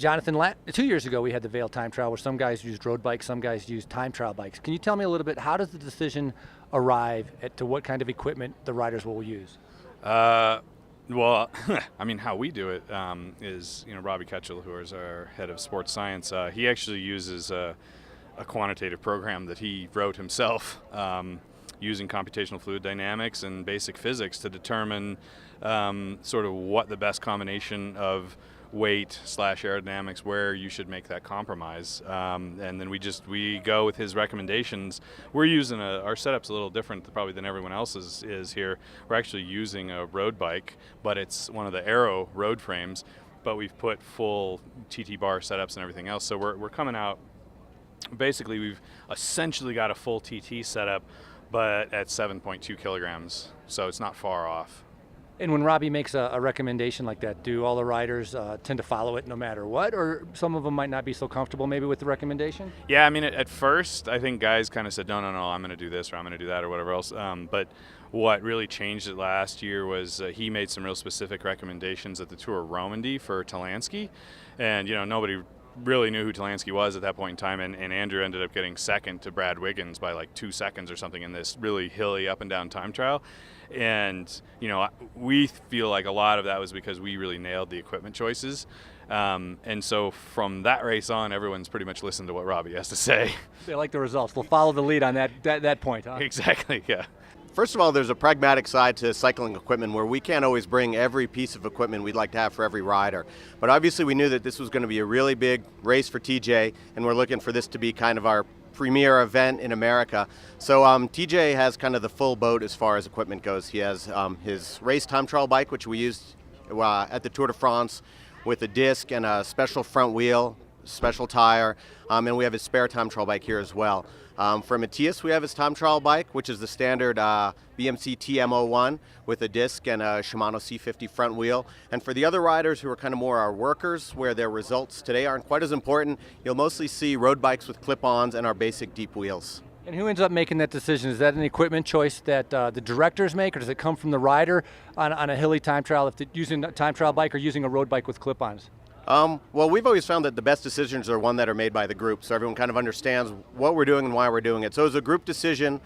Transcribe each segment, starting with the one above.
Jonathan, 2 years ago we had the Vail Time Trial where some guys used road bikes, some guys used time trial bikes. Can you tell me a little bit, how does the decision arrive to what kind of equipment the riders will use? Well, I mean, how we do it is, Robbie Ketchel, who is our head of sports science, he actually uses a quantitative program that he wrote himself using computational fluid dynamics and basic physics to determine sort of what the best combination of weight / aerodynamics, where you should make that compromise, and then we go with his recommendations. We're using our setup's a little different probably than everyone else's is here. We're actually using a road bike, but it's one of the Aero road frames, but we've put full TT bar setups and everything else. So we're coming out, basically we've essentially got a full TT setup, but at 7.2 kilograms, so it's not far off. And when Robbie makes a recommendation like that, do all the riders tend to follow it no matter what, or some of them might not be so comfortable maybe with the recommendation? Yeah, I mean, at first, I think guys kind of said, no, I'm going to do this or I'm going to do that or whatever else. But what really changed it last year was he made some real specific recommendations at the Tour of Romandy for Talansky. And, nobody really knew who Talansky was at that point in time, and Andrew ended up getting second to Brad Wiggins by like 2 seconds or something in this really hilly up and down time trial. And we feel like a lot of that was because we really nailed the equipment choices, and so from that race on, everyone's pretty much listened to what Robbie has to say. They like the results. They'll follow the lead on that point, huh? Exactly, yeah. First of all, there's a pragmatic side to cycling equipment where we can't always bring every piece of equipment we'd like to have for every rider. But obviously we knew that this was going to be a really big race for TJ, and we're looking for this to be kind of our premier event in America. So TJ has kind of the full boat as far as equipment goes. He has his race time trial bike, which we used at the Tour de France, with a disc and a special front wheel, special tire, and we have his spare time trial bike here as well. For Matthias, we have his time trial bike, which is the standard BMC TM01 with a disc and a Shimano C50 front wheel. And for the other riders who are kind of more our workers, where their results today aren't quite as important, you'll mostly see road bikes with clip-ons and our basic deep wheels. And who ends up making that decision? Is that an equipment choice that the directors make, or does it come from the rider on a hilly time trial, if they're using a time trial bike or using a road bike with clip-ons? Well, we've always found that the best decisions are one that are made by the group, so everyone kind of understands what we're doing and why we're doing it. So it was a group decision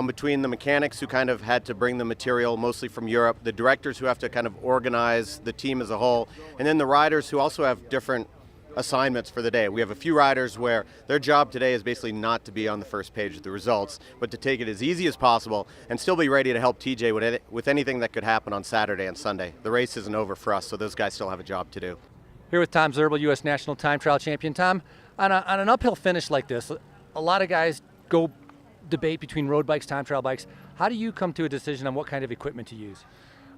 between the mechanics who kind of had to bring the material mostly from Europe, the directors who have to kind of organize the team as a whole, and then the riders who also have different assignments for the day. We have a few riders where their job today is basically not to be on the first page of the results, but to take it as easy as possible and still be ready to help TJ with anything that could happen on Saturday and Sunday. The race isn't over for us, so those guys still have a job to do. Here with Tom Zerbel, U.S. National Time Trial Champion. Tom, on an uphill finish like this, a lot of guys go debate between road bikes, time trial bikes. How do you come to a decision on what kind of equipment to use?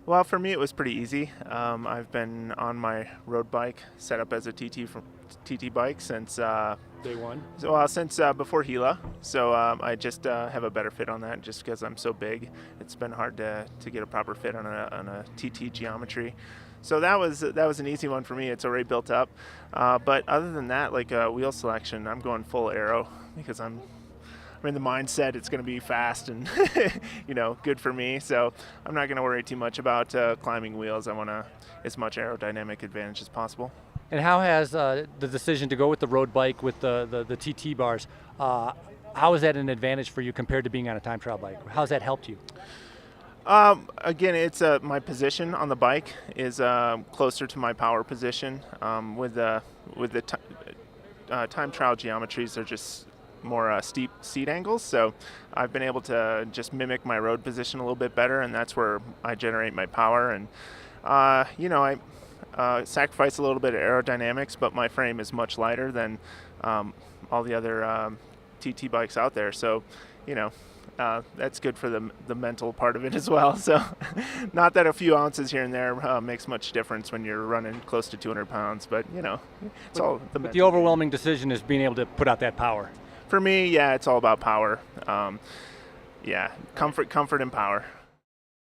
Well, for me, it was pretty easy. I've been on my road bike set up as a TT bike since day one. Since before Gila. So I just have a better fit on that, just because I'm so big. It's been hard to get a proper fit on a TT geometry. So that was an easy one for me. It's already built up. But other than that, like wheel selection, I'm going full Aero because I'm in the mindset it's going to be fast and good for me. So I'm not going to worry too much about climbing wheels. I want as much aerodynamic advantage as possible. And how has the decision to go with the road bike with the TT bars, how is that an advantage for you compared to being on a time trial bike? How's that helped you? Again, it's my position on the bike is closer to my power position. With the time trial geometries, they're just more steep seat angles, so I've been able to just mimic my road position a little bit better, and that's where I generate my power. And I sacrifice a little bit of aerodynamics, but my frame is much lighter than all the other TT bikes out there, so that's good for the mental part of it as well. So not that a few ounces here and there makes much difference when you're running close to 200 pounds, but it's all the mental. But the overwhelming decision is being able to put out that power. For me, yeah, it's all about power. Comfort and power.